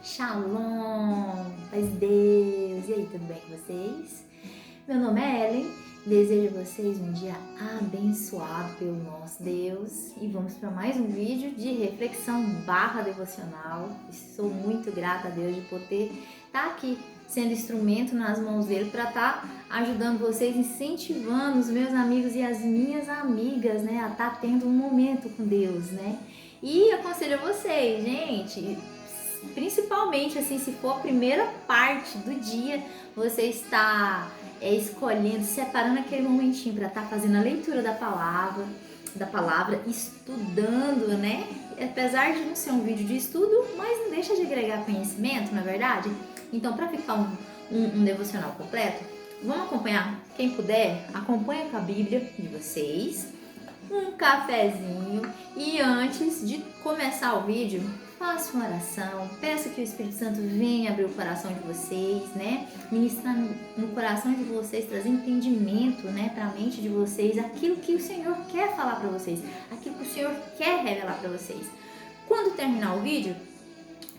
Shalom, paz de Deus, e aí, tudo bem com vocês? Meu nome é Ellen, desejo a vocês um dia abençoado pelo nosso Deus e vamos para mais um vídeo de reflexão devocional. Sou muito grata a Deus de poder estar aqui sendo instrumento nas mãos dele para estar ajudando vocês, incentivando os meus amigos e as minhas amigas, né, a estar tendo um momento com Deus, né? E aconselho a vocês, gente, principalmente assim, se for a primeira parte do dia, você está escolhendo, separando aquele momentinho para estar fazendo a leitura da palavra, estudando, né? Apesar de não ser um vídeo de estudo, mas não deixa de agregar conhecimento, não é verdade? Então, para ficar um devocional completo, vamos acompanhar, quem puder, acompanha com a Bíblia de vocês, um cafezinho e antes de começar o vídeo, faça uma oração, peça que o Espírito Santo venha abrir o coração de vocês, né? Ministrar no coração de vocês, trazer entendimento, né, para a mente de vocês, aquilo que o Senhor quer falar para vocês, aquilo que o Senhor quer revelar para vocês. Quando terminar o vídeo,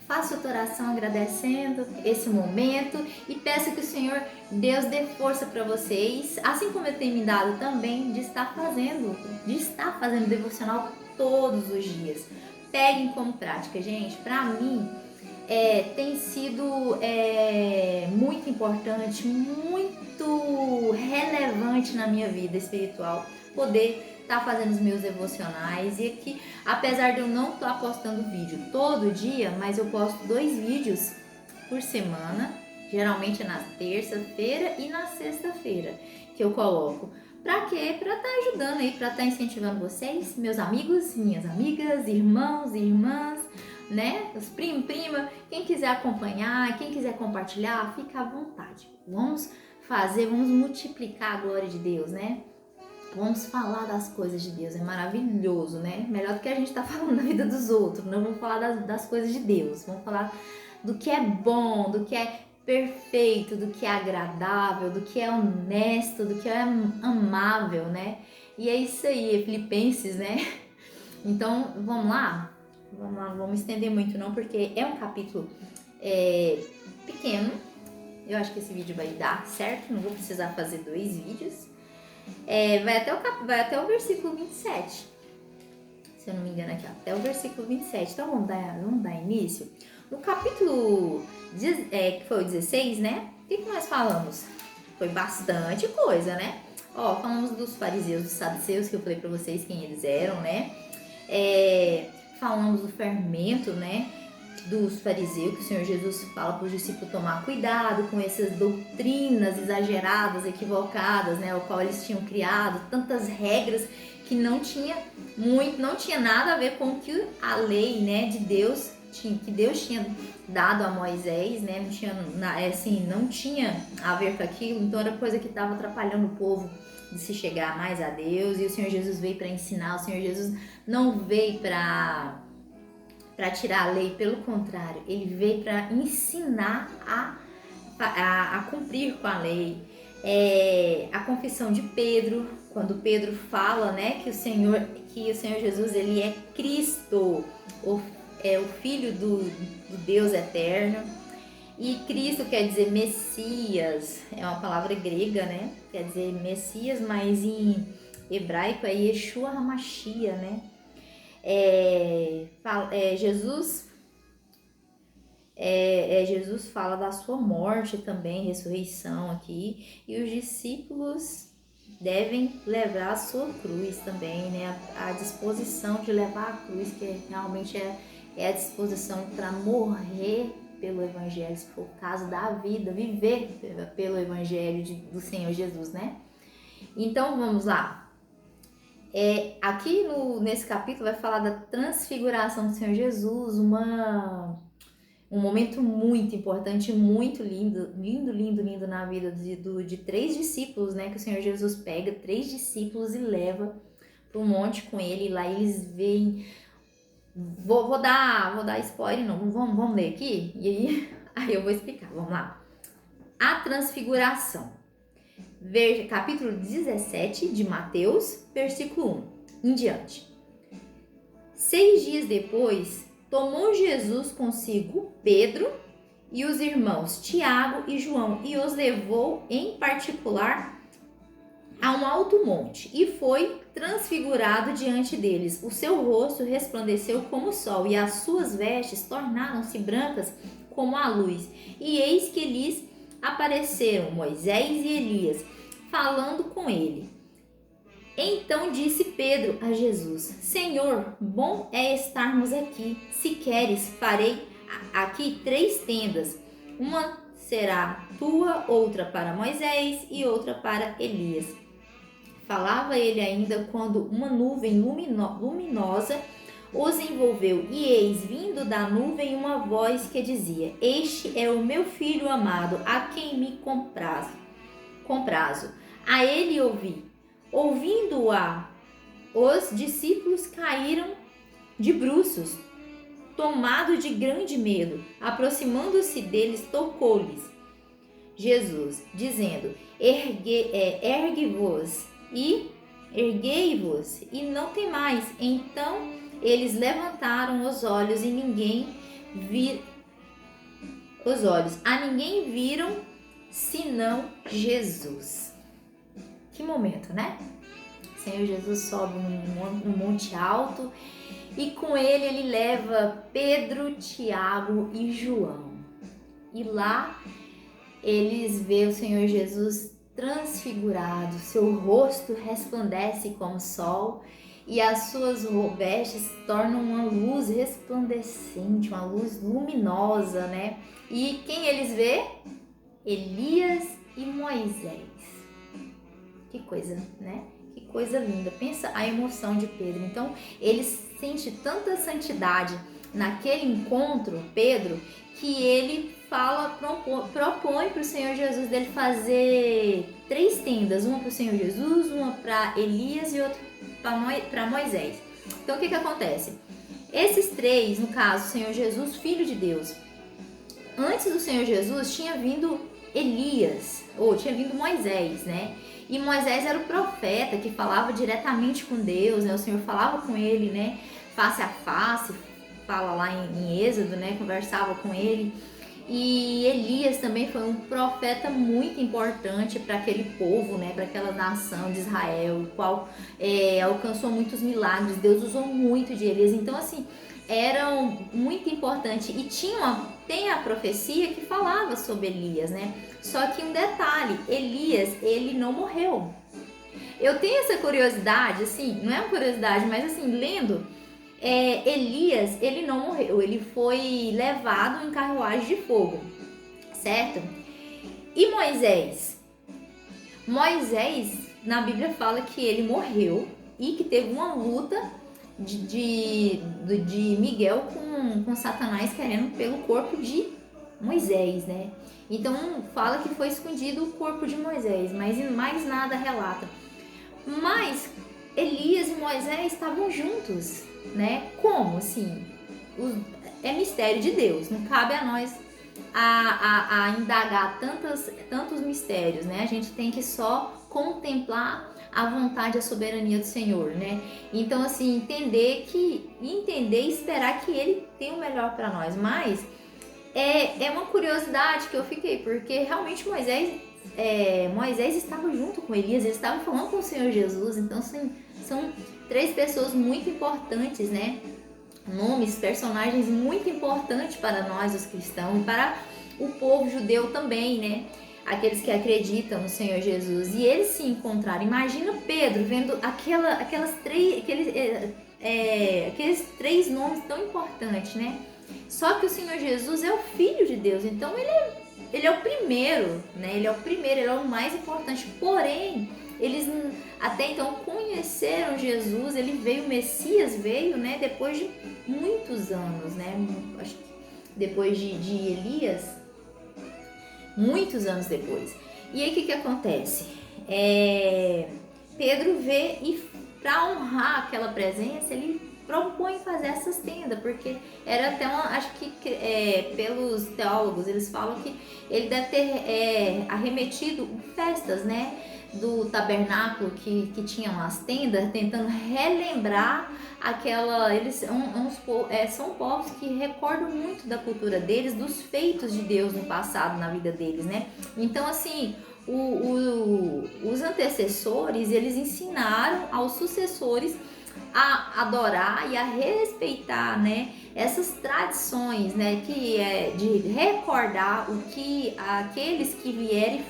faça outra oração agradecendo esse momento e peça que o Senhor Deus dê força para vocês, assim como eu tenho me dado também de estar fazendo devocional todos os dias. Peguem como prática, gente. Para mim tem sido muito importante, muito relevante na minha vida espiritual poder estar fazendo os meus devocionais. E aqui, apesar de eu não estar postando vídeo todo dia, mas eu posto 2 vídeos por semana, geralmente na terça-feira e na sexta-feira, que eu coloco. Pra quê? Pra estar ajudando aí, pra estar incentivando vocês, meus amigos, minhas amigas, irmãos, irmãs, né? Os primos, prima, quem quiser acompanhar, quem quiser compartilhar, fica à vontade. Vamos multiplicar a glória de Deus, né? Vamos falar das coisas de Deus, é maravilhoso, né? Melhor do que a gente tá falando da vida dos outros, não vamos falar das coisas de Deus, vamos falar do que é bom, do que é perfeito, do que é agradável, do que é honesto, do que é amável, né? E é isso aí, Filipenses, né? Então, vamos lá, não vamos estender muito não, porque é um capítulo pequeno. Eu acho que esse vídeo vai dar certo, não vou precisar fazer 2 vídeos. Vai até o versículo 27. Se eu não me engano aqui, ó, até o versículo 27. Então vamos dar início. No capítulo que foi o 16, né? O que nós falamos? Foi bastante coisa, né? Ó, falamos dos fariseus, dos saduceus, que eu falei pra vocês quem eles eram, né? Falamos do fermento, né? Dos fariseus, que o Senhor Jesus fala para os discípulos tomar cuidado com essas doutrinas exageradas, equivocadas, né, ao qual eles tinham criado, tantas regras que não tinha nada a ver com o que a lei, né, de Deus que Deus tinha dado a Moisés, né, não tinha a ver com aquilo, então era coisa que estava atrapalhando o povo de se chegar mais a Deus, e o Senhor Jesus veio para ensinar, o Senhor Jesus não veio para tirar a lei, pelo contrário, ele veio para ensinar a cumprir com a lei. A confissão de Pedro, quando Pedro fala, né, que o Senhor Jesus, ele é Cristo, o Filho do Deus eterno. E Cristo quer dizer Messias, é uma palavra grega, né, quer dizer Messias, mas em hebraico é Yeshua HaMashiach, né. Jesus fala da sua morte também, ressurreição aqui, e os discípulos devem levar a sua cruz também, né? A disposição de levar a cruz, que realmente é a disposição para morrer pelo Evangelho, se for o caso da vida, viver pelo Evangelho do Senhor Jesus, né? Então vamos lá. Aqui nesse capítulo vai falar da transfiguração do Senhor Jesus, um momento muito importante, muito lindo na vida de 3 discípulos, né? Que o Senhor Jesus pega 3 discípulos e leva para um monte com ele, e lá eles veem. Vou dar spoiler, não, vamos ler aqui, e aí eu vou explicar, vamos lá. A transfiguração. Capítulo 17 de Mateus, versículo 1 em diante. 6 dias depois, Tomou Jesus consigo Pedro e os irmãos Tiago e João e os levou em particular a um alto monte e foi transfigurado diante deles. O seu rosto resplandeceu como o sol e as suas vestes tornaram-se brancas como a luz. E eis que lhes apareceram Moisés e Elias, falando com ele. Então disse Pedro a Jesus: Senhor, bom é estarmos aqui. Se queres, farei aqui 3 tendas. Uma será tua, outra para Moisés e outra para Elias. Falava ele ainda quando uma nuvem luminosa os envolveu, e eis vindo da nuvem uma voz que dizia: Este é o meu filho amado, a quem me comprazo. A ele ouvi. Ouvindo-a, os discípulos caíram de bruços, tomados de grande medo. Aproximando-se deles, tocou-lhes Jesus, dizendo: Ergue-vos erguei-vos e não temais. Então eles levantaram os olhos e a ninguém viram senão Jesus. Que momento, né? O Senhor Jesus sobe num monte alto e com ele leva Pedro, Tiago e João. E lá eles veem o Senhor Jesus transfigurado, seu rosto resplandece como o sol e as suas vestes tornam uma luz resplandecente, uma luz luminosa, né? E quem eles vê? Elias e Moisés. Que coisa, né? Que coisa linda. Pensa a emoção de Pedro. Então, ele sente tanta santidade naquele encontro, Pedro, que ele propõe para o Senhor Jesus dele fazer 3 tendas. Uma para o Senhor Jesus, uma para Elias e outra para Moisés. Então, o que acontece? Esses 3, no caso, o Senhor Jesus, Filho de Deus. Antes do Senhor Jesus, tinha vindo Elias, ou tinha vindo Moisés, né? E Moisés era o profeta que falava diretamente com Deus, né? O Senhor falava com ele, né? Face a face, fala lá em Êxodo, né? Conversava com ele. E Elias também foi um profeta muito importante para aquele povo, né? Para aquela nação de Israel, o qual alcançou muitos milagres. Deus usou muito de Elias. Então, assim, eram muito importantes. E tem a profecia que falava sobre Elias, né? Só que um detalhe, Elias, ele não morreu. Eu tenho essa curiosidade, assim, não é uma curiosidade, mas assim, lendo, Elias, ele não morreu, ele foi levado em carruagem de fogo, certo? E Moisés? Moisés, na Bíblia fala que ele morreu e que teve uma luta de Miguel com Satanás querendo pelo corpo de Moisés, né? Então fala que foi escondido o corpo de Moisés, mas mais nada relata. Mas Elias e Moisés estavam juntos, né? Como assim? É mistério de Deus, não cabe a nós a indagar tantos mistérios, né? A gente tem que só contemplar a vontade e a soberania do Senhor, né? Então, assim, entender e esperar que Ele tem o melhor para nós. Mas é uma curiosidade que eu fiquei, porque realmente Moisés estava junto com Elias, eles estavam falando com o Senhor Jesus. Então, assim, são 3 pessoas muito importantes, né? Nomes, personagens muito importantes para nós, os cristãos, e para o povo judeu também, né? Aqueles que acreditam no Senhor Jesus. E eles se encontraram. Imagina Pedro vendo aqueles 3 nomes tão importantes, né? Só que o Senhor Jesus é o Filho de Deus, então ele é o primeiro, né? Ele é o mais importante. Porém, eles até então conheceram Jesus, o Messias veio, né? Depois de muitos anos, né? Acho que depois de Elias, muitos anos depois. E aí o que acontece? Pedro vê e para honrar aquela presença, ele propõe fazer essas tendas, porque era até acho que pelos teólogos eles falam que ele deve ter arremetido festas, né, do tabernáculo que tinham as tendas, tentando relembrar aquela... Eles são povos que recordam muito da cultura deles, dos feitos de Deus no passado na vida deles, né? Então, assim, os antecessores, eles ensinaram aos sucessores a adorar e a respeitar, né, essas tradições, né, que é de recordar o que aqueles que vierem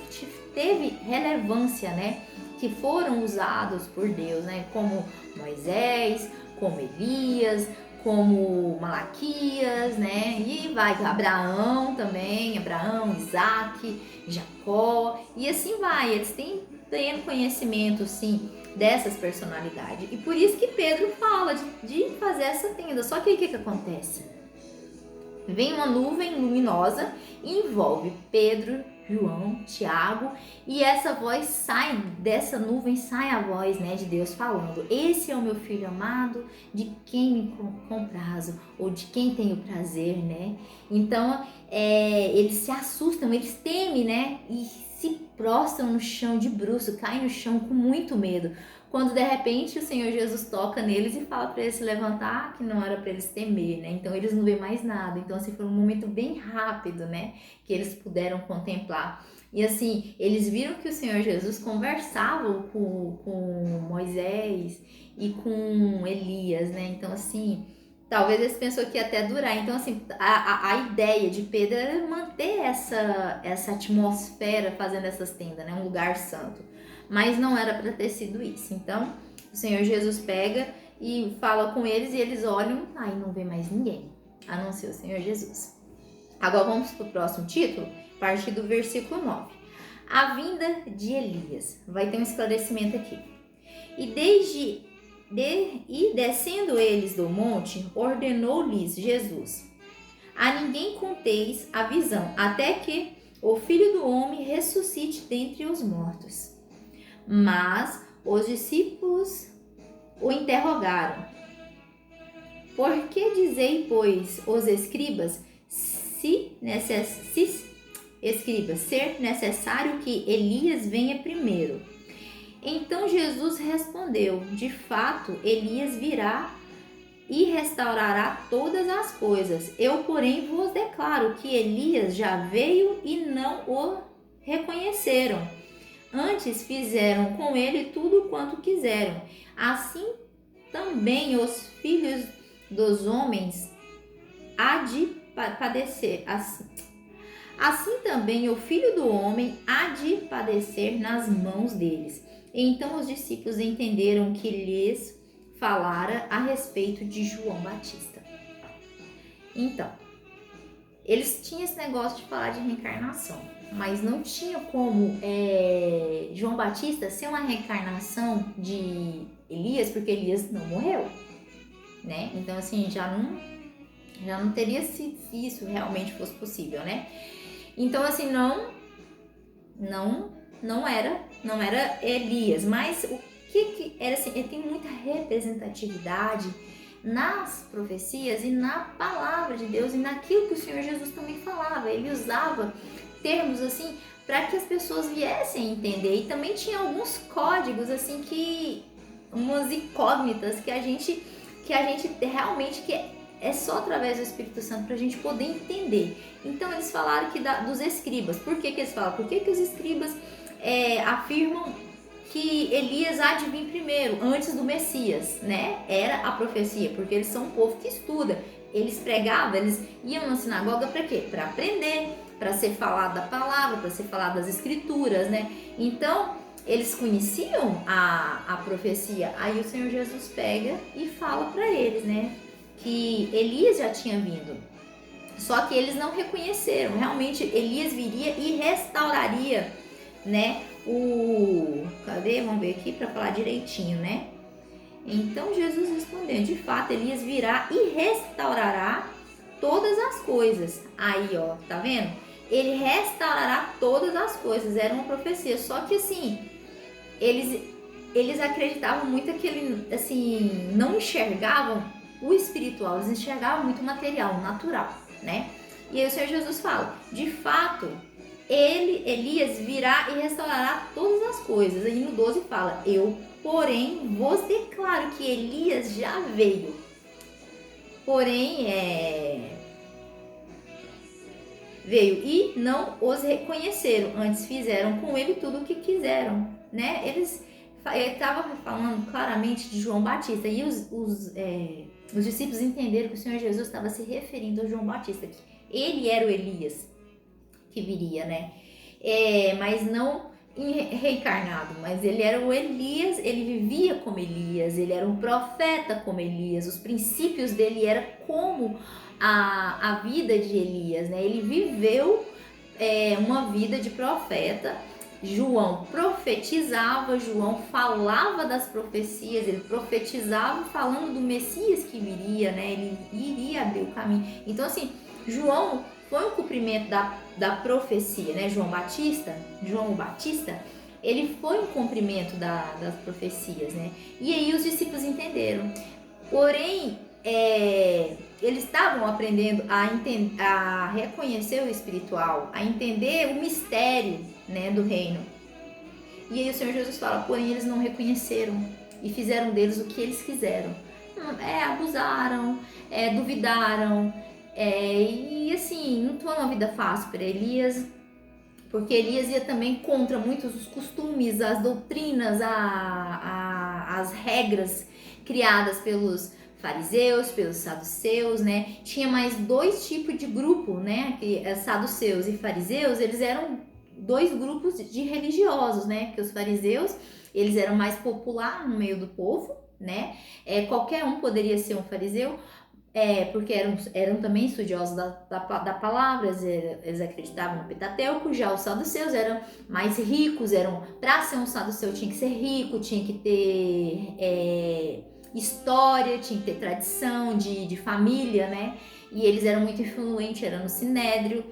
teve relevância, né, que foram usados por Deus, né, como Moisés, como Elias, como Malaquias, né, e vai Abraão também, Isaac, Jacó, e assim vai. Eles têm conhecimento, sim, dessas personalidades. E por isso que Pedro fala de fazer essa tenda. Só que aí o que acontece? Vem uma nuvem luminosa, envolve Pedro, João, Tiago, e essa voz sai, dessa nuvem sai a voz, né, de Deus falando: esse é o meu filho amado, de quem me comprazo, ou de quem tenho prazer, né? Então, eles se assustam, eles temem, né, e se prostram no chão de bruço, caem no chão com muito medo. Quando de repente o Senhor Jesus toca neles e fala para eles se levantar, que não era para eles temer, né? Então eles não vêem mais nada. Então assim, foi um momento bem rápido, né? Que eles puderam contemplar. E assim, eles viram que o Senhor Jesus conversava com Moisés e com Elias, né? Então assim, talvez eles pensou que ia até durar. Então assim, a ideia de Pedro era manter essa atmosfera fazendo essas tendas, né? Um lugar santo. Mas não era para ter sido isso. Então, o Senhor Jesus pega e fala com eles e eles olham, aí não vê mais ninguém, a não ser o Senhor Jesus. Agora vamos para o próximo título, a partir do versículo 9. A vinda de Elias. Vai ter um esclarecimento aqui. E descendo eles do monte, ordenou-lhes Jesus: a ninguém conteis a visão, até que o Filho do Homem ressuscite dentre os mortos. Mas os discípulos o interrogaram: por que dizei, pois, os escribas, ser necessário que Elias venha primeiro? Então Jesus respondeu: de fato, Elias virá e restaurará todas as coisas. Eu, porém, vos declaro que Elias já veio e não o reconheceram. Antes fizeram com ele tudo quanto quiseram. Assim também os filhos dos homens há de padecer. Assim também o Filho do Homem há de padecer nas mãos deles. Então os discípulos entenderam que lhes falara a respeito de João Batista. Então, eles tinham esse negócio de falar de reencarnação, mas não tinha como João Batista ser uma reencarnação de Elias, porque Elias não morreu, né? Então, assim, já não teria se isso realmente fosse possível, né? Então, assim, não era Elias, mas o que era, assim, ele tem muita representatividade nas profecias e na palavra de Deus e naquilo que o Senhor Jesus também falava. Ele usava termos assim para que as pessoas viessem a entender, e também tinha alguns códigos assim, umas incógnitas que a gente realmente é só através do Espírito Santo para a gente poder entender. Então eles falaram dos escribas. Por que eles falam? Por que os escribas afirmam que Elias há de vir primeiro, antes do Messias, né? Era a profecia, porque eles são um povo que estuda. Eles pregavam, eles iam na sinagoga para quê? Para aprender, para ser falado da palavra, para ser falado das escrituras, né? Então, eles conheciam a profecia. Aí o Senhor Jesus pega e fala para eles, né? Que Elias já tinha vindo. Só que eles não reconheceram. Realmente, Elias viria e restauraria, né? Vamos ver aqui para falar direitinho, né? Então Jesus respondeu: de fato, Elias virá e restaurará todas as coisas. Aí, ó, tá vendo? Ele restaurará todas as coisas. Era uma profecia. Só que assim, eles acreditavam muito que ele, assim, não enxergavam o espiritual. Eles enxergavam muito o material, o natural, né? E aí o Senhor Jesus fala: de fato, Elias virá e restaurará todas as coisas. Aí no 12 fala, eu, porém, vos declaro que Elias já veio. Porém, veio e não os reconheceram, antes fizeram com ele tudo o que quiseram, né? Ele estava falando claramente de João Batista, e os discípulos entenderam que o Senhor Jesus estava se referindo a João Batista, que ele era o Elias que viria, né? Mas não reencarnado, mas ele era o Elias, ele vivia como Elias, ele era um profeta como Elias, os princípios dele eram como a vida de Elias, né? Ele viveu uma vida de profeta. João profetizava, João falava das profecias, ele profetizava falando do Messias que viria, né? Ele iria abrir o caminho. Então, assim, João foi um cumprimento da profecia, né? João o Batista, ele foi um cumprimento das profecias, né? E aí os discípulos entenderam. Porém, eles estavam aprendendo a reconhecer o espiritual, a entender o mistério, né, do reino. E aí o Senhor Jesus fala, porém eles não reconheceram e fizeram deles o que eles quiseram. Abusaram, duvidaram, e assim, não foi uma vida fácil para Elias, porque Elias ia também contra muitos os costumes, as doutrinas, as regras criadas pelos fariseus, pelos saduceus, né? Tinha mais dois tipos de grupo, né? Que saduceus e fariseus, eles eram dois grupos de religiosos, né? Que os fariseus, eles eram mais popular no meio do povo, né? Qualquer um poderia ser um fariseu, porque eram também estudiosos da palavra, eles acreditavam no Pentateuco. Já os saduceus eram mais ricos, para ser um saduceu tinha que ser rico, tinha que ter história, tinha que ter tradição de família, né? E eles eram muito influentes, eram no Sinédrio.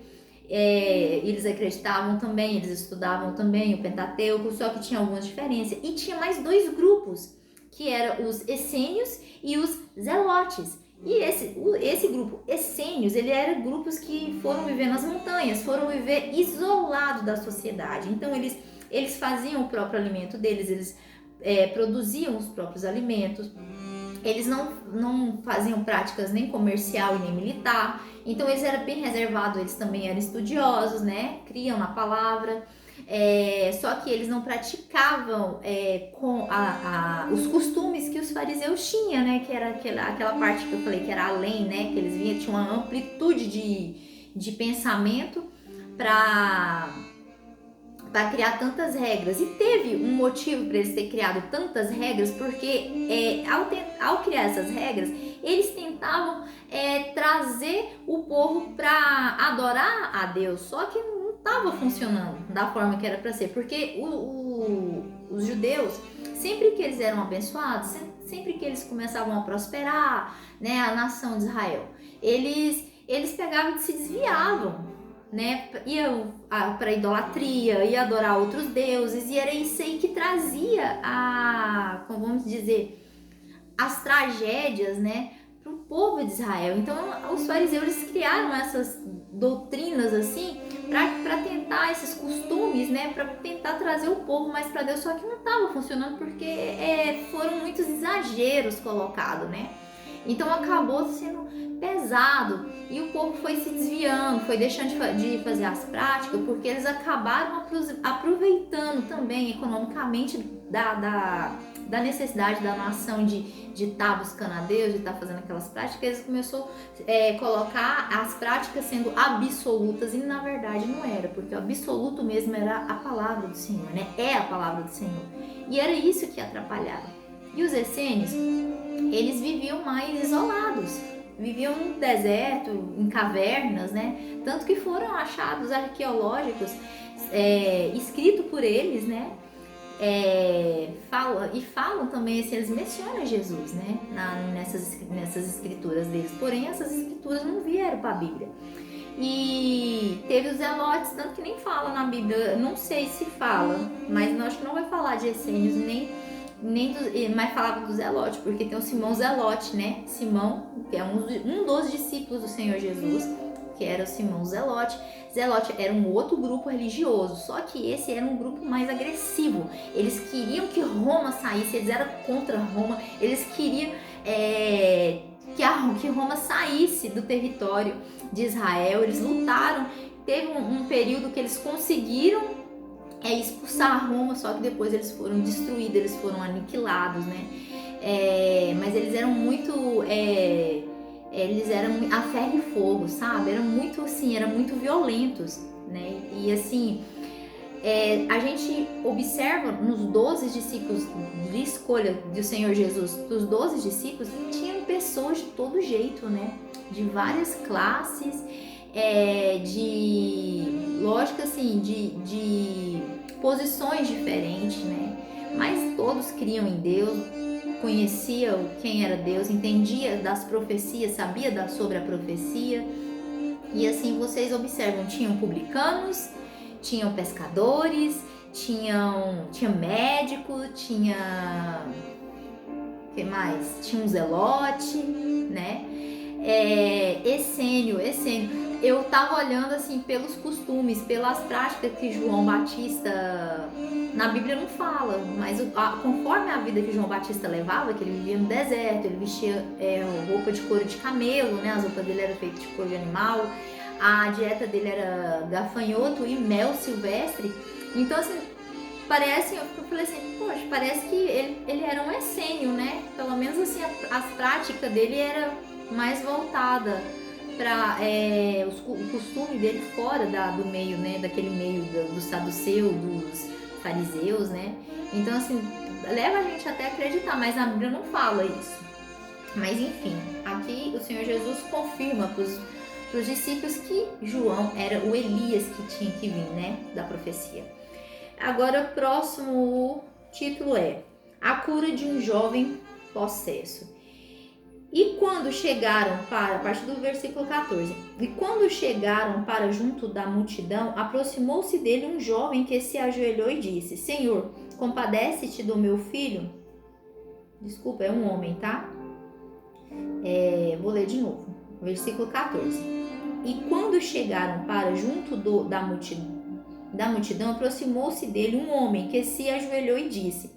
Eles acreditavam também, eles estudavam também o Pentateuco, só que tinha algumas diferenças. E tinha mais dois grupos, que eram os essênios e os zelotes. E esse grupo essênios, ele era grupos que foram viver nas montanhas, foram viver isolados da sociedade. Então eles faziam o próprio alimento deles, eles produziam os próprios alimentos. Eles não faziam práticas nem comercial e nem militar. Então eles eram bem reservados, eles também eram estudiosos, né? Criam na palavra. Só que eles não praticavam com os costumes que os fariseus tinham, né? Que era aquela parte que eu falei que era além, né? Que eles tinham uma amplitude de pensamento para criar tantas regras. E teve um motivo para eles terem criado tantas regras, porque ao criar essas regras, eles tentavam trazer o povo para adorar a Deus, só que não estava funcionando da forma que era para ser, porque os judeus, sempre que eles eram abençoados, sempre que eles começavam a prosperar, né, a nação de Israel, eles pegavam e se desviavam, né? Ia para idolatria, ia adorar outros deuses, e era isso aí que trazia como vamos dizer, as tragédias, né, para o povo de Israel. Então os fariseus, eles criaram essas doutrinas assim para tentar, esses costumes, né, para tentar trazer o povo mais para Deus, só que não estava funcionando, porque foram muitos exageros colocados, né? Então acabou sendo pesado e o povo foi se desviando, foi deixando de fazer as práticas, porque eles acabaram aproveitando também economicamente da necessidade da nação de estar buscando a Deus, de estar fazendo aquelas práticas. Eles começaram a colocar as práticas sendo absolutas, e na verdade não era, porque o absoluto mesmo era a palavra do Senhor, né? É a palavra do Senhor. E era isso que atrapalhava. E os essênios, eles viviam mais isolados, viviam no deserto, em cavernas, né? Tanto que foram achados arqueológicos escritos por eles, né? Falam também, assim, eles mencionam Jesus, né? Nessas escrituras deles, porém essas escrituras não vieram para a Bíblia. E teve os zelotes, tanto que nem fala na Bíblia, não sei se fala, mas acho que não vai falar de essênios, mas falava do zelote, porque tem o Simão Zelote, né? Simão, que é um dos discípulos do Senhor Jesus, que era o Simão Zelote. Zelote era um outro grupo religioso, só que esse era um grupo mais agressivo. Eles queriam que Roma saísse, eles eram contra Roma, eles queriam que Roma saísse do território de Israel. Eles lutaram, teve um período que eles conseguiram expulsar Roma, só que depois eles foram destruídos, eles foram aniquilados, né? Mas eles eram muito... eles eram a ferro e fogo, sabe? Eram muito assim, eram muito violentos, né? E assim, a gente observa nos 12 discípulos de escolha do Senhor Jesus, dos 12 discípulos, tinham pessoas de todo jeito, né? De várias classes, lógico assim, de posições diferentes, né? Mas todos criam em Deus, conhecia quem era Deus, entendia das profecias, sabia sobre a profecia. E assim vocês observam, tinham publicanos, tinham pescadores, tinha médico, tinha... o que mais? Tinha um zelote, né? Essênio. Eu tava olhando assim pelos costumes, pelas práticas que João Batista, na Bíblia não fala, mas conforme a vida que João Batista levava, que ele vivia no deserto, ele vestia roupa de couro de camelo, né? As roupas dele eram feitas de couro de animal, a dieta dele era gafanhoto e mel silvestre. Então assim, eu falei assim, poxa, parece que ele era um essênio, né? Pelo menos assim, as práticas dele era mais voltada para o costume dele fora do meio, né? Daquele meio do saduceu, dos fariseus, né? Então assim, leva a gente até a acreditar, mas a Bíblia não fala isso. Mas enfim, aqui o Senhor Jesus confirma para os discípulos que João era o Elias que tinha que vir, né? Da profecia. Agora o próximo título é A Cura de um Jovem Possesso. E quando chegaram a partir do versículo 14, e quando chegaram para junto da multidão, aproximou-se dele um jovem que se ajoelhou e disse, Senhor, compadece-te do meu filho? Desculpa, é um homem, tá? Vou ler de novo, versículo 14. E quando chegaram para junto da multidão, aproximou-se dele um homem que se ajoelhou e disse,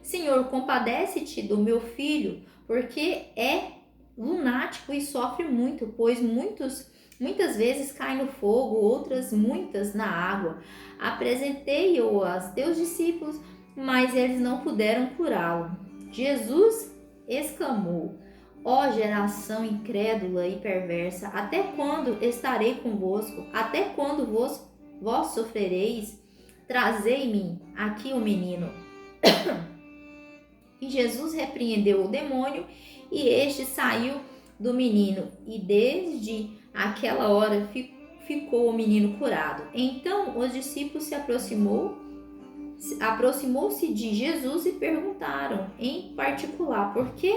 Senhor, compadece-te do meu filho, porque é lunático e sofre muito, pois muitas vezes cai no fogo, outras muitas na água. Apresentei-o aos teus discípulos, mas eles não puderam curá-lo. Jesus exclamou, ó geração incrédula e perversa, até quando estarei convosco? Até quando vós sofrereis? Trazei-me aqui o menino. E Jesus repreendeu o demônio e este saiu do menino. E desde aquela hora ficou o menino curado. Então os discípulos aproximou-se de Jesus e perguntaram em particular, por que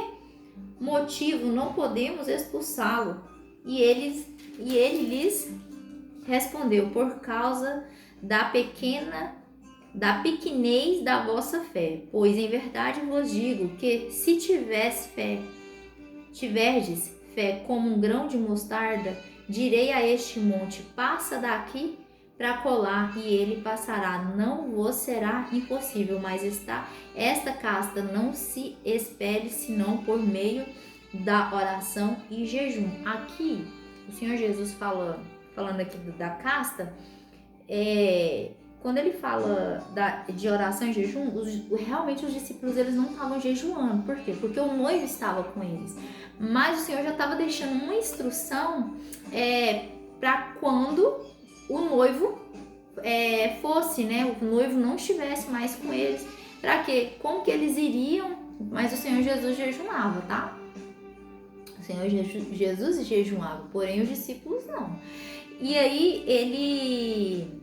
motivo não podemos expulsá-lo? E ele lhes respondeu, por causa da pequenez da vossa fé, pois em verdade vos digo que se tiverdes fé como um grão de mostarda, direi a este monte, passa daqui para colar, e ele passará, não vos será impossível, mas esta casta não se espere senão por meio da oração e jejum. Aqui, o Senhor Jesus falando aqui da casta, quando ele fala de oração e jejum, realmente os discípulos eles não estavam jejuando. Por quê? Porque o noivo estava com eles. Mas o Senhor já estava deixando uma instrução para quando o noivo fosse, né? O noivo não estivesse mais com eles. Para quê? Como que eles iriam? Mas o Senhor Jesus jejuava, tá? O Senhor Jesus jejuava, porém os discípulos não. E aí ele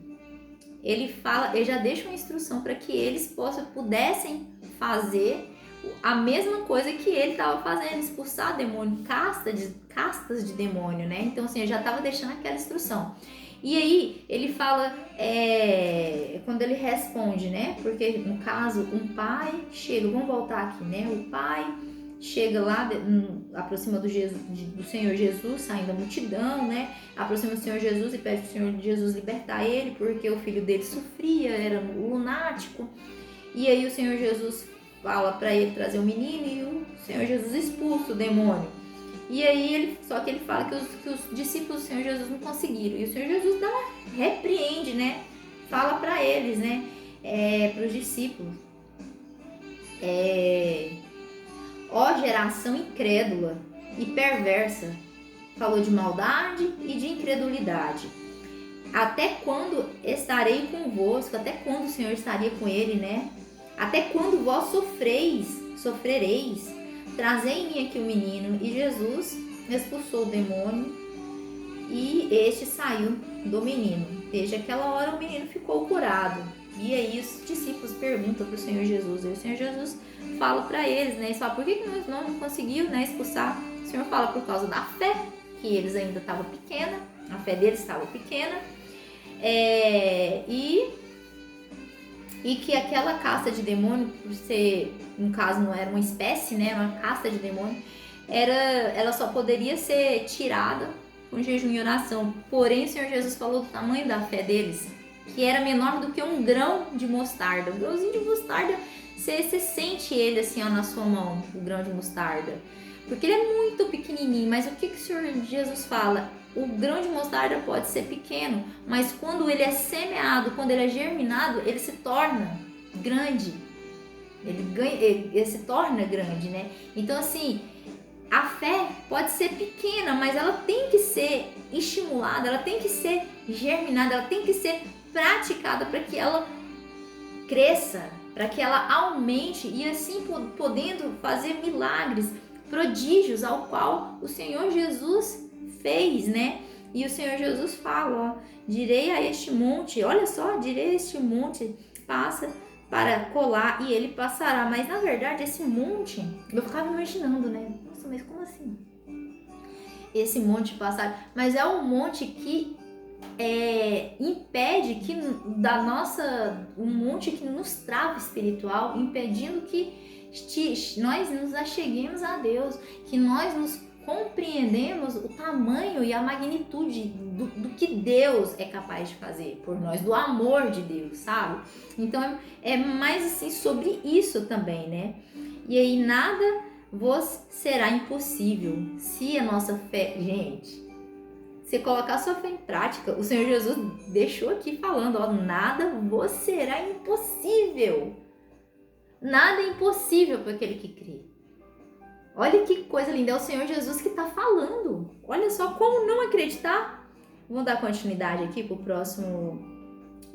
já deixa uma instrução para que eles pudessem fazer a mesma coisa que ele estava fazendo, expulsar demônio, castas de demônio, né? Então assim, ele já estava deixando aquela instrução. E aí ele fala, quando ele responde, né? Porque no caso, um pai chega, vamos voltar aqui, né? O pai chega lá, aproxima do Senhor Jesus, saindo da multidão, né? Aproxima do Senhor Jesus e pede pro Senhor Jesus libertar ele, porque o filho dele sofria, era lunático. E aí o Senhor Jesus fala para ele trazer o menino e o Senhor Jesus expulsa o demônio. E aí só que ele fala que os discípulos do Senhor Jesus não conseguiram. E o Senhor Jesus repreende, né? Fala para eles, né? Para os discípulos. Ó geração incrédula e perversa. Falou de maldade e de incredulidade. Até quando estarei convosco? Até quando o Senhor estaria com ele, né? Até quando vós sofrereis? Trazei em mim aqui o menino. E Jesus expulsou o demônio e este saiu do menino. Desde aquela hora o menino ficou curado. E aí os discípulos perguntam para o Senhor Jesus. E o Senhor Jesus fala para eles, né? Eles falam, por que nós não conseguiu, né, expulsar? O Senhor fala por causa da fé, que eles ainda estavam pequena. A fé deles estava pequena. E que aquela casta de demônio, por ser, no caso não era uma espécie, né, era uma casta de demônio, ela só poderia ser tirada com jejum e oração. Porém, o Senhor Jesus falou do tamanho da fé deles, que era menor do que um grão de mostarda. Um grãozinho de mostarda, você sente ele assim, ó, na sua mão, o grão de mostarda. Porque ele é muito pequenininho, mas o que o Senhor Jesus fala? O grão de mostarda pode ser pequeno, mas quando ele é semeado, quando ele é germinado, ele se torna grande. Ele se torna grande, né? Então, assim, a fé pode ser pequena, mas ela tem que ser estimulada, ela tem que ser germinada, ela tem que ser praticada para que ela cresça, para que ela aumente e assim podendo fazer milagres, prodígios ao qual o Senhor Jesus fez, né? E o Senhor Jesus fala, ó, direi a este monte, olha só, direi a este monte, passa para colar e ele passará. Mas na verdade esse monte, eu ficava imaginando, né? Nossa, mas como assim? Esse monte passar, mas é um monte que impede que um monte que nos trava espiritual, impedindo que nós nos acheguemos a Deus, que nós nos compreendemos o tamanho e a magnitude do que Deus é capaz de fazer por nós, do amor de Deus, sabe? Então é mais assim sobre isso também, né? E aí nada vos será impossível se a nossa fé, gente, você colocar sua fé em prática, o Senhor Jesus deixou aqui falando, ó, nada vos será impossível. Nada é impossível para aquele que crê. Olha que coisa linda, é o Senhor Jesus que está falando. Olha só como não acreditar. Vamos dar continuidade aqui para o próximo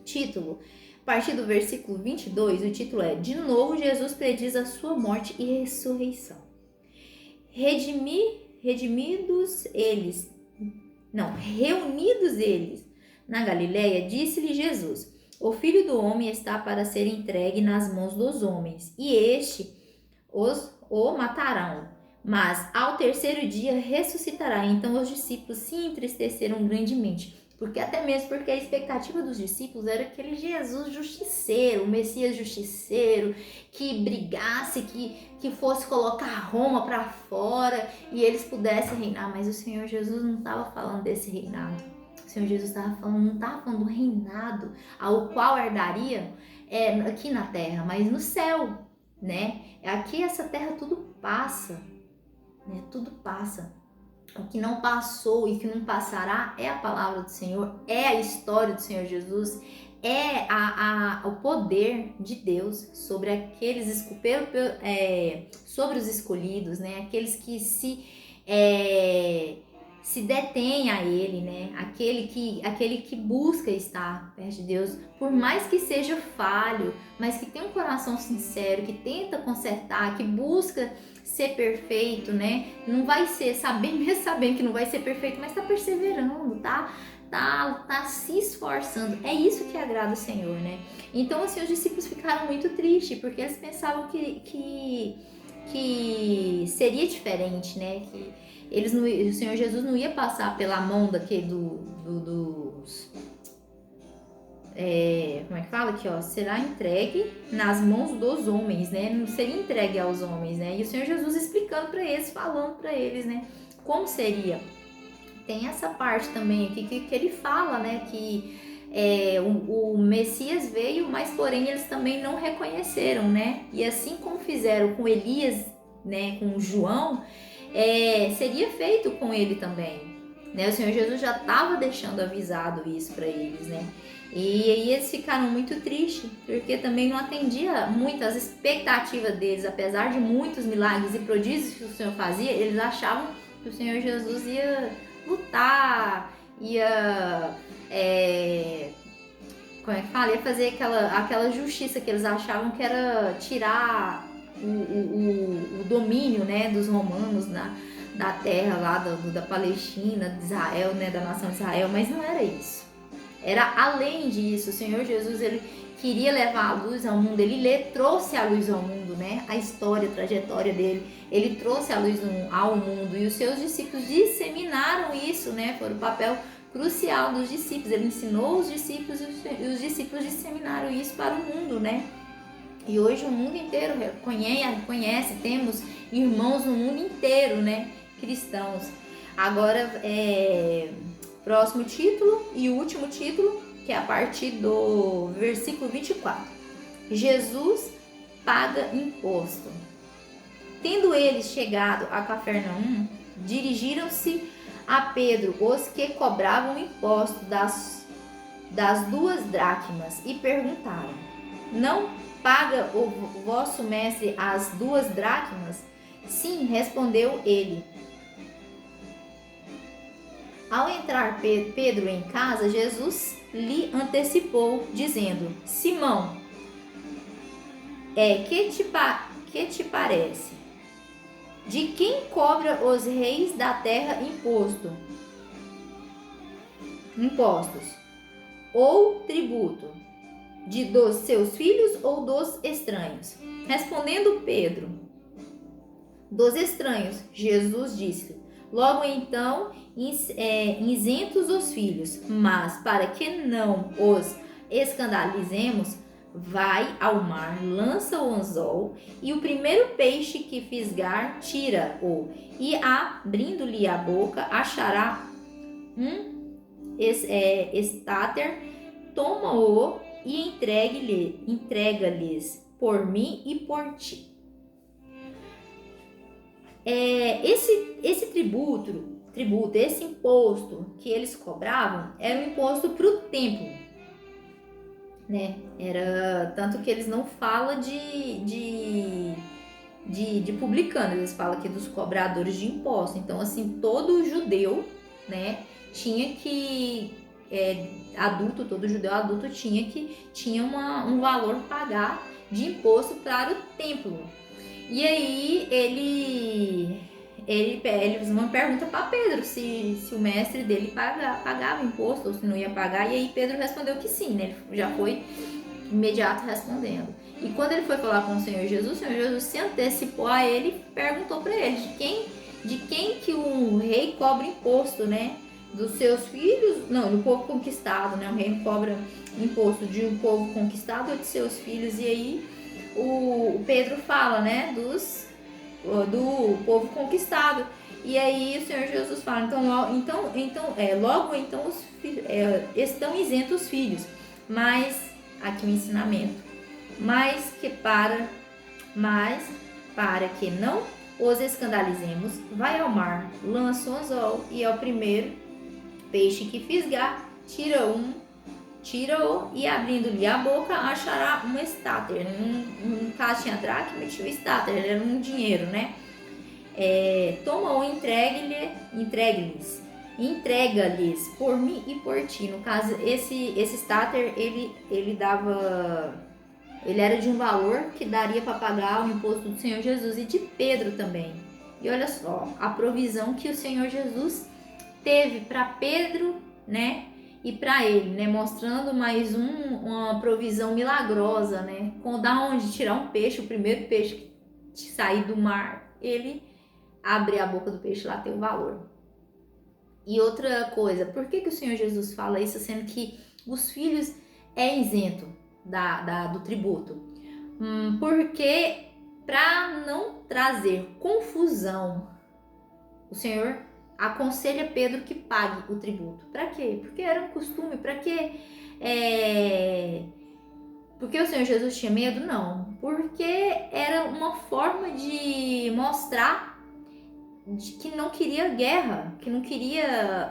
título. A partir do versículo 22, o título é: de novo Jesus prediz a sua morte e ressurreição. Reunidos eles na Galileia, disse-lhe Jesus: o Filho do Homem está para ser entregue nas mãos dos homens, e este o matarão, mas ao terceiro dia ressuscitará. Então os discípulos se entristeceram grandemente, porque a expectativa dos discípulos era aquele Jesus justiceiro, o Messias justiceiro, que brigasse, que fosse colocar Roma para fora e eles pudessem reinar. Mas o Senhor Jesus não estava falando desse reinado. O Senhor Jesus não estava falando do reinado ao qual herdariam aqui na terra, mas no céu, né? Aqui essa terra tudo passa, né? Tudo passa. O que não passou e que não passará é a palavra do Senhor, é a história do Senhor Jesus, é o poder de Deus sobre aqueles sobre os escolhidos, né? Aqueles que se detém a Ele, né? Aquele que busca estar perto de Deus, por mais que seja falho, mas que tem um coração sincero, que tenta consertar, que busca ser perfeito, né? Não vai ser, sabendo que não vai ser perfeito, mas tá perseverando, tá se esforçando. É isso que agrada o Senhor, né? Então, assim, os discípulos ficaram muito tristes, porque eles pensavam que seria diferente, né? Que o Senhor Jesus não ia passar pela mão como é que fala aqui, ó? Será entregue nas mãos dos homens, né? Não seria entregue aos homens, né? E o Senhor Jesus explicando para eles, falando para eles, né? Como seria. Tem essa parte também aqui que ele fala, né? Que o Messias veio, mas porém eles também não reconheceram, né? E assim como fizeram com Elias, né? Com João, seria feito com ele também, né? O Senhor Jesus já estava deixando avisado isso para eles, né? E aí eles ficaram muito tristes, porque também não atendia muito às expectativas deles, apesar de muitos milagres e prodígios que o Senhor fazia, eles achavam que o Senhor Jesus ia lutar, ia como é que fala? Ia fazer aquela justiça que eles achavam que era tirar o domínio, né, dos romanos da terra lá da Palestina, de Israel, né, da nação de Israel, mas não era isso. Era além disso. O Senhor Jesus, ele queria levar a luz ao mundo, ele trouxe a luz ao mundo, né? A história, a trajetória dele, ele trouxe a luz ao mundo, e os seus discípulos disseminaram isso, né? Foi o papel crucial dos discípulos, ele ensinou os discípulos e os discípulos disseminaram isso para o mundo, né? E hoje o mundo inteiro conhece, temos irmãos no mundo inteiro, né? Cristãos. Agora, próximo título e o último título, que é a partir do versículo 24. Jesus paga imposto. Tendo eles chegado a Cafarnaum, dirigiram-se a Pedro os que cobravam imposto das 2 dracmas e perguntaram: não paga o vosso mestre as 2 dracmas? Sim, respondeu ele. Ao entrar Pedro em casa, Jesus lhe antecipou, dizendo: Simão, que te parece? De quem cobra os reis da terra impostos ou tributo? Dos seus filhos ou dos estranhos? Respondendo Pedro: dos estranhos. Jesus disse: logo então, isentos os filhos, mas para que não os escandalizemos, vai ao mar, lança o anzol, e o primeiro peixe que fisgar, tira-o, e abrindo-lhe a boca, achará estáter, toma-o e entrega-lhes por mim e por ti. Esse tributo, esse imposto que eles cobravam, era um imposto para o templo, né? Era tanto que eles não falam de publicanos, eles falam aqui dos cobradores de imposto. Então, assim, todo judeu, né, tinha que todo judeu adulto tinha um valor para pagar de imposto para o templo. E aí ele fez uma pergunta para Pedro se o mestre dele pagava imposto ou se não ia pagar, e aí Pedro respondeu que sim, né? Ele já foi imediato respondendo. E quando ele foi falar com o Senhor Jesus se antecipou a ele e perguntou para ele de quem que um rei cobra imposto, né? Dos seus filhos? Não, do povo conquistado, né? O rei não cobra imposto de um povo conquistado ou de seus filhos. E aí o Pedro fala, né, do povo conquistado. E aí o Senhor Jesus fala, logo então estão isentos os filhos. Mas, aqui o ensinamento, mas para que não os escandalizemos, vai ao mar, lança o anzol, e ao primeiro peixe que fisgar, tira-o e abrindo-lhe a boca, achará um estáter. No caso tinha dracma e tinha o estáter, era um dinheiro, né? Toma-o e entrega-lhes por mim e por ti. No caso, esse estáter, ele era de um valor que daria para pagar o imposto do Senhor Jesus e de Pedro também. E olha só, a provisão que o Senhor Jesus teve para Pedro, né? E para ele, né? Mostrando mais uma provisão milagrosa, né? Da onde tirar um peixe, o primeiro peixe que sair do mar, ele abre a boca do peixe, lá tem o valor. E outra coisa, por que o Senhor Jesus fala isso, sendo que os filhos é isento do tributo? Porque para não trazer confusão, o Senhor aconselha Pedro que pague o tributo. Para quê? Porque era um costume. Para quê? Porque o Senhor Jesus tinha medo? Não. Porque era uma forma de mostrar que não queria guerra, que não queria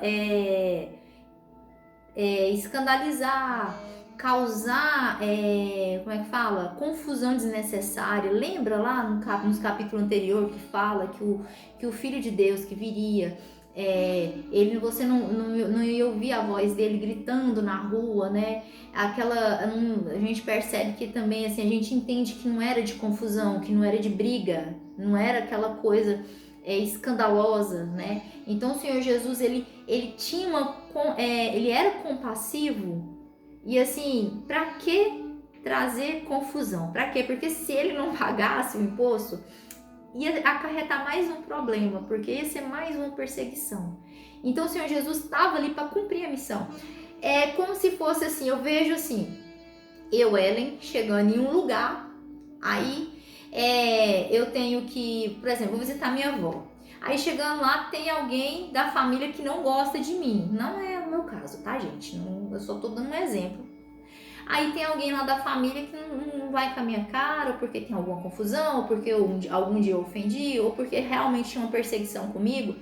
escandalizar, causar, confusão desnecessária. Lembra lá nos capítulos anteriores que fala que o Filho de Deus que viria, você não ia ouvir a voz dele gritando na rua, né? A gente percebe que também, assim, a gente entende que não era de confusão, que não era de briga, não era aquela coisa escandalosa, né? Então o Senhor Jesus, ele tinha ele era compassivo. E assim, para que trazer confusão? Para quê? Porque se ele não pagasse o imposto, ia acarretar mais um problema, porque ia ser mais uma perseguição. Então o Senhor Jesus estava ali para cumprir a missão. É como se fosse assim, eu vejo assim, Ellen, chegando em um lugar, aí eu tenho que, por exemplo, vou visitar minha avó. Aí chegando lá, tem alguém da família que não gosta de mim. Não é o meu caso, tá, gente? Eu só tô dando um exemplo. Aí tem alguém lá da família que não vai com a minha cara, ou porque tem alguma confusão, ou porque algum dia eu ofendi, ou porque realmente tinha uma perseguição comigo.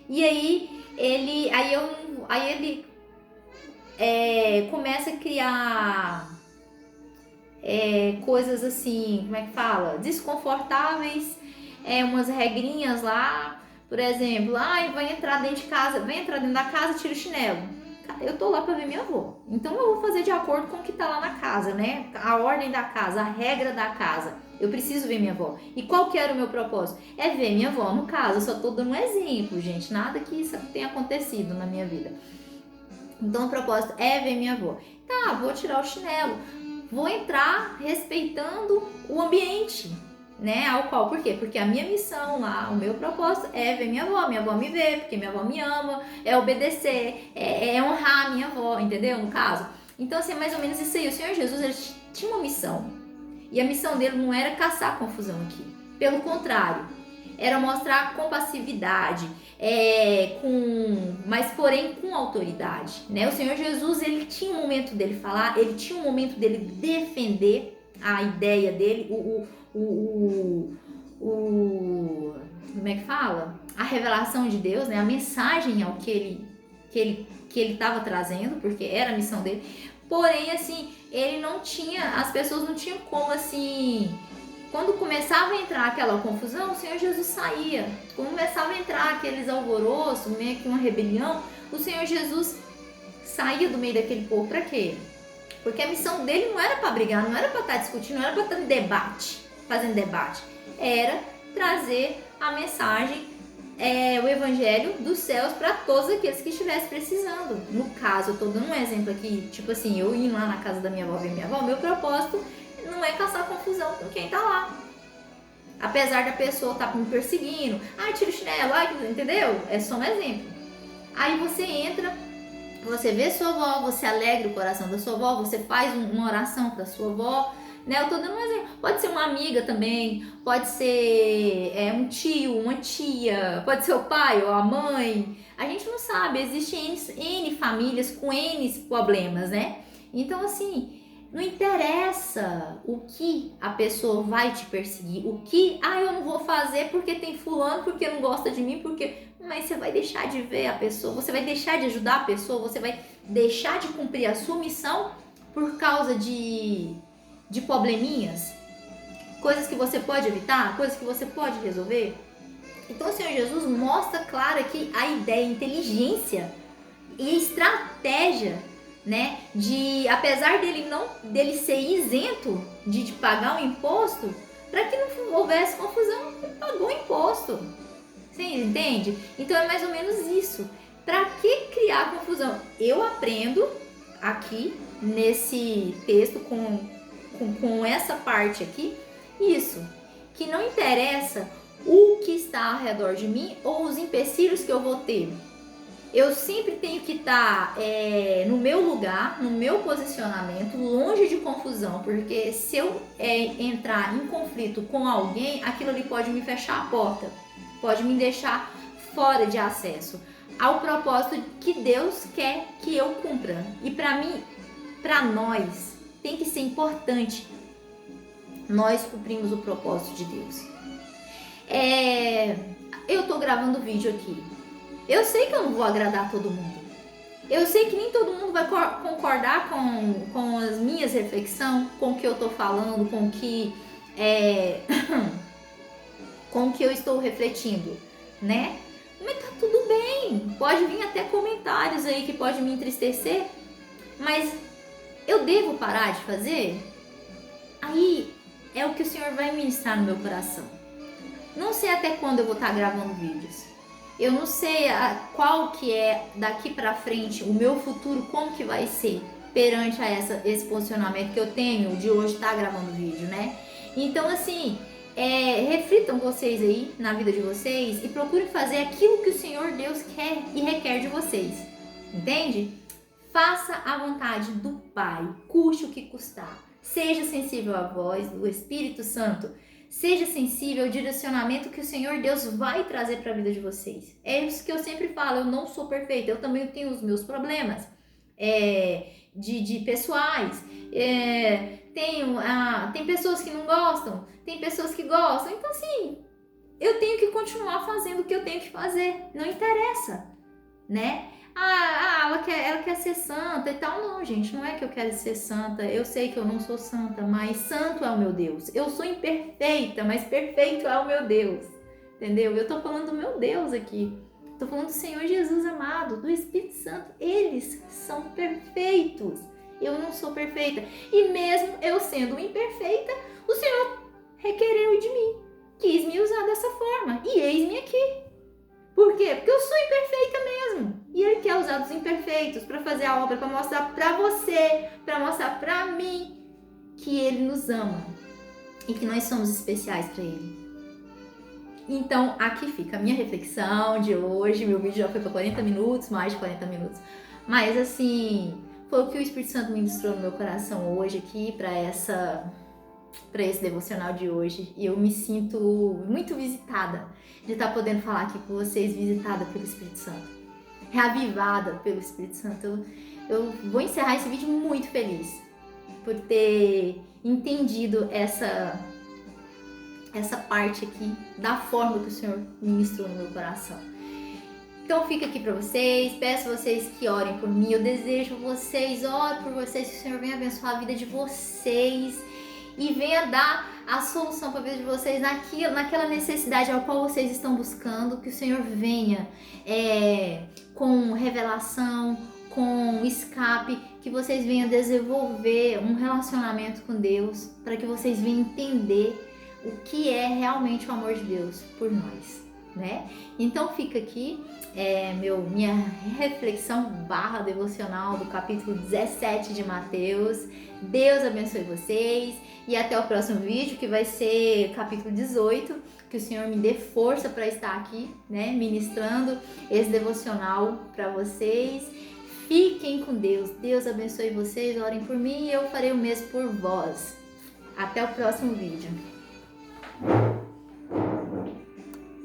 E aí ele começa a criar coisas assim, como é que fala? Desconfortáveis, umas regrinhas lá, por exemplo, vai entrar dentro da casa, tira o chinelo. Eu tô lá pra ver minha avó, então eu vou fazer de acordo com o que tá lá na casa, né? A ordem da casa, a regra da casa. Eu preciso ver minha avó. E qual que era o meu propósito? É ver minha avó. No caso, eu só tô dando um exemplo, gente. Nada que isso tenha acontecido na minha vida. Então o propósito é ver minha avó. Tá, vou tirar o chinelo. Vou entrar respeitando o ambiente, né? Por quê? Porque a minha missão lá, o meu propósito é ver minha avó me vê, porque minha avó me ama, é obedecer, é honrar a minha avó, entendeu? No caso. Então, assim, é mais ou menos isso aí. O Senhor Jesus, ele tinha uma missão. E a missão dele não era caçar confusão aqui. Pelo contrário, era mostrar compassividade, mas porém com autoridade, né? O Senhor Jesus, ele tinha um momento dele falar, ele tinha um momento dele defender a ideia dele, como é que fala? A revelação de Deus, né? A mensagem ao que ele estava trazendo, porque era a missão dele. Porém, assim, ele não tinha, as pessoas não tinham como, assim, quando começava a entrar aquela confusão, o Senhor Jesus saía. Quando começava a entrar aqueles alvoroços, meio que uma rebelião, o Senhor Jesus saía do meio daquele povo. Pra quê? Porque a missão dele não era para brigar, não era para estar discutindo, não era para estar fazendo debate. Era trazer a mensagem, o evangelho dos céus para todos aqueles que estivessem precisando. No caso, eu tô dando um exemplo aqui, tipo assim, eu ir lá na casa da minha avó ver minha avó, meu propósito não é caçar confusão com quem tá lá. Apesar da pessoa estar me perseguindo, tira o chinelo, entendeu? É só um exemplo. Aí você entra, você vê sua avó, você alegra o coração da sua avó, você faz uma oração para sua avó, né? Eu tô dando um exemplo. Pode ser uma amiga também, pode ser um tio, uma tia, pode ser o pai ou a mãe. A gente não sabe, existem N famílias com N problemas, né? Então, assim, não interessa o que a pessoa vai te perseguir, o que, eu não vou fazer porque tem fulano, porque não gosta de mim, mas você vai deixar de ver a pessoa, você vai deixar de ajudar a pessoa, você vai deixar de cumprir a sua missão por causa de probleminhas, coisas que você pode evitar, coisas que você pode resolver. Então o Senhor Jesus mostra claro aqui a ideia, a inteligência e estratégia, né, apesar dele ser isento de pagar um imposto, para que não houvesse confusão, ele pagou o imposto. Você entende? Então é mais ou menos isso. Para que criar confusão? Eu aprendo aqui nesse texto com essa parte aqui, isso, que não interessa o que está ao redor de mim ou os empecilhos que eu vou ter. Eu sempre tenho que estar no meu lugar, no meu posicionamento, longe de confusão, porque se eu entrar em conflito com alguém, aquilo ali pode me fechar a porta, pode me deixar fora de acesso ao propósito que Deus quer que eu cumpra. E para mim, para nós, tem que ser importante nós cumprimos o propósito de Deus. Eu tô gravando vídeo aqui. Eu sei que eu não vou agradar todo mundo. Eu sei que nem todo mundo vai concordar com as minhas reflexões, com o que eu tô falando, com o que com o que eu estou refletindo, né? Mas tá tudo bem. Pode vir até comentários aí que pode me entristecer, mas eu devo parar de fazer? Aí é o que o Senhor vai ministrar no meu coração. Não sei até quando eu vou estar gravando vídeos. Eu não sei qual que é daqui pra frente, o meu futuro, como que vai ser perante a esse posicionamento que eu tenho de hoje estar gravando vídeo, né? Então, assim, reflitam vocês aí na vida de vocês e procurem fazer aquilo que o Senhor Deus quer e requer de vocês. Entende? Faça a vontade do Pai, custe o que custar. Seja sensível à voz do Espírito Santo. Seja sensível ao direcionamento que o Senhor Deus vai trazer para a vida de vocês. É isso que eu sempre falo, eu não sou perfeita, eu também tenho os meus problemas de pessoais. Tem pessoas que não gostam, tem pessoas que gostam. Então, assim, eu tenho que continuar fazendo o que eu tenho que fazer. Não interessa, né? Ela quer ser santa e tal. Não, gente, não é que eu quero ser santa. Eu sei que eu não sou santa, mas santo é o meu Deus. Eu sou imperfeita, mas perfeito é o meu Deus. Entendeu? Eu tô falando do meu Deus aqui. Tô falando do Senhor Jesus amado, do Espírito Santo. Eles são perfeitos. Eu não sou perfeita. E mesmo eu sendo imperfeita, o Senhor requereu de mim. Quis me usar dessa forma. E eis-me aqui. Por quê? Porque eu sou imperfeita mesmo. E Ele quer usar os imperfeitos para fazer a obra, para mostrar para você, para mostrar para mim que Ele nos ama e que nós somos especiais para Ele. Então, aqui fica a minha reflexão de hoje. Meu vídeo já foi para 40 minutos, mais de 40 minutos. Mas, assim, foi o que o Espírito Santo ministrou no meu coração hoje aqui para esse devocional de hoje, e eu me sinto muito visitada de estar podendo falar aqui com vocês, visitada pelo Espírito Santo, reavivada pelo Espírito Santo. Eu vou encerrar esse vídeo muito feliz por ter entendido essa parte aqui da forma que o Senhor ministrou no meu coração. Então fica aqui para vocês, peço vocês que orem por mim, eu desejo vocês, oro por vocês, que o Senhor venha abençoar a vida de vocês e venha dar a solução para a vida de vocês naquela necessidade ao qual vocês estão buscando, que o Senhor venha com revelação, com escape, que vocês venham desenvolver um relacionamento com Deus, para que vocês venham entender o que é realmente o amor de Deus por nós, né? Então fica aqui minha reflexão / devocional do capítulo 17 de Mateus. Deus abençoe vocês e até o próximo vídeo, que vai ser capítulo 18, que o Senhor me dê força para estar aqui, né, ministrando esse devocional para vocês. Fiquem com Deus. Deus abençoe vocês, orem por mim e eu farei o mesmo por vós. Até o próximo vídeo.